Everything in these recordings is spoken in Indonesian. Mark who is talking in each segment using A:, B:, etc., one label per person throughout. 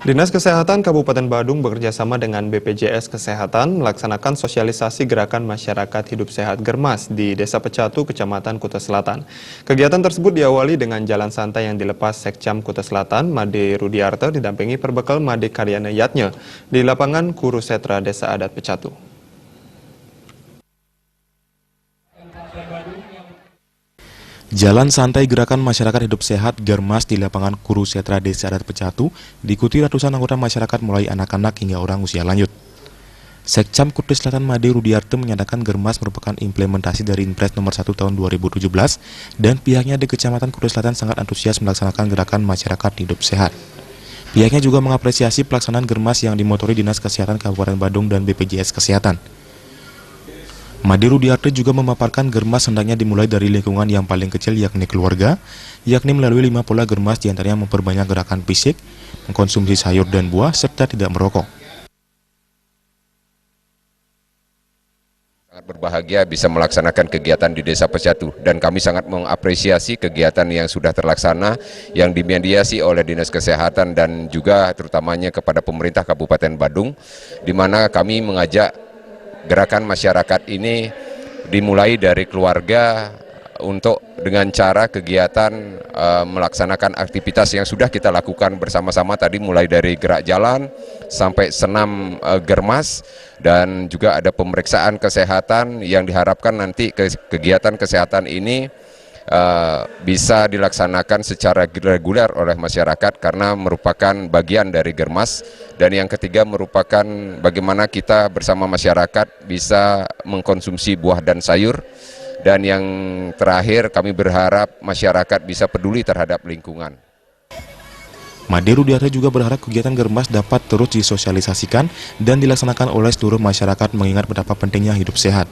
A: Dinas Kesehatan Kabupaten Badung bekerjasama dengan BPJS Kesehatan melaksanakan sosialisasi gerakan masyarakat hidup sehat Germas di Desa Pecatu, Kecamatan Kuta Selatan. Kegiatan tersebut diawali dengan jalan santai yang dilepas Sekcam Kuta Selatan, Made Rudiarto didampingi perbekal Made Karyana Yatnya di lapangan Kurusetra Desa Adat Pecatu.
B: Jalan santai gerakan masyarakat hidup sehat Germas di lapangan Kurusetra Desa Adat Pecatu diikuti ratusan anggota masyarakat mulai anak-anak hingga orang usia lanjut. Sekcam Kuta Selatan Made Rudiarto menyatakan Germas merupakan implementasi dari Inpres nomor 1 tahun 2017 dan pihaknya di Kecamatan Kuta Selatan sangat antusias melaksanakan gerakan masyarakat hidup sehat. Pihaknya juga mengapresiasi pelaksanaan Germas yang dimotori Dinas Kesehatan Kabupaten Badung dan BPJS Kesehatan. Made Rudiarto juga memaparkan Germas hendaknya dimulai dari lingkungan yang paling kecil yakni keluarga, yakni melalui 5 pola Germas diantaranya memperbanyak gerakan fisik, mengkonsumsi sayur dan buah, serta tidak merokok.
C: Sangat berbahagia bisa melaksanakan kegiatan di Desa Pecatu dan kami sangat mengapresiasi kegiatan yang sudah terlaksana yang dimediasi oleh Dinas Kesehatan dan juga terutamanya kepada pemerintah Kabupaten Badung, di mana kami mengajak gerakan masyarakat ini dimulai dari keluarga untuk dengan cara kegiatan melaksanakan aktivitas yang sudah kita lakukan bersama-sama tadi, mulai dari gerak jalan sampai senam Germas dan juga ada pemeriksaan kesehatan yang diharapkan nanti kegiatan kesehatan ini bisa dilaksanakan secara reguler oleh masyarakat karena merupakan bagian dari Germas. Dan yang ketiga merupakan bagaimana kita bersama masyarakat bisa mengkonsumsi buah dan sayur. Dan yang terakhir kami berharap masyarakat bisa peduli terhadap lingkungan.
B: Made Rudiarto juga berharap kegiatan Germas dapat terus disosialisasikan dan dilaksanakan oleh seluruh masyarakat mengingat betapa pentingnya hidup sehat.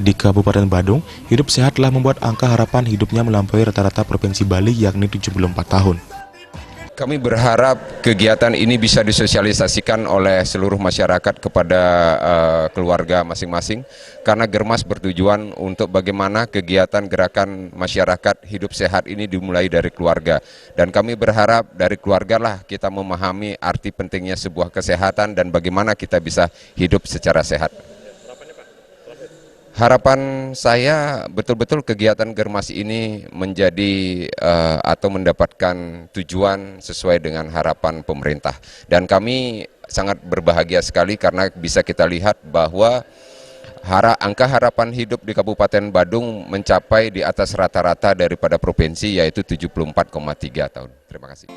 B: Di Kabupaten Badung, hidup sehat telah membuat angka harapan hidupnya melampaui rata-rata Provinsi Bali yakni 74 tahun.
C: Kami berharap kegiatan ini bisa disosialisasikan oleh seluruh masyarakat kepada keluarga masing-masing karena Germas bertujuan untuk bagaimana kegiatan gerakan masyarakat hidup sehat ini dimulai dari keluarga. Dan kami berharap dari keluarga lah kita memahami arti pentingnya sebuah kesehatan dan bagaimana kita bisa hidup secara sehat. Harapan saya betul-betul kegiatan Germas ini menjadi atau mendapatkan tujuan sesuai dengan harapan pemerintah. Dan kami sangat berbahagia sekali karena bisa kita lihat bahwa angka harapan hidup di Kabupaten Badung mencapai di atas rata-rata daripada provinsi, yaitu 74,3 tahun. Terima kasih.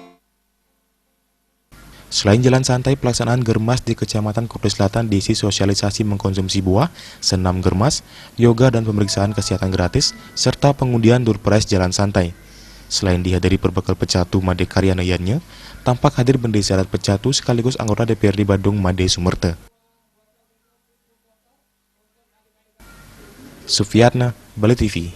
B: Selain jalan santai, pelaksanaan Germas di Kecamatan Kuta Selatan diisi sosialisasi mengkonsumsi buah, senam Germas, yoga dan pemeriksaan kesehatan gratis, serta pengundian door prize jalan santai. Selain dihadiri perbekal Pecatu Made Karyana Yatnya, tampak hadir Pendesa Adat Pecatu sekaligus anggota DPRD Badung Made Sumerte. Sufiatna, Bali TV.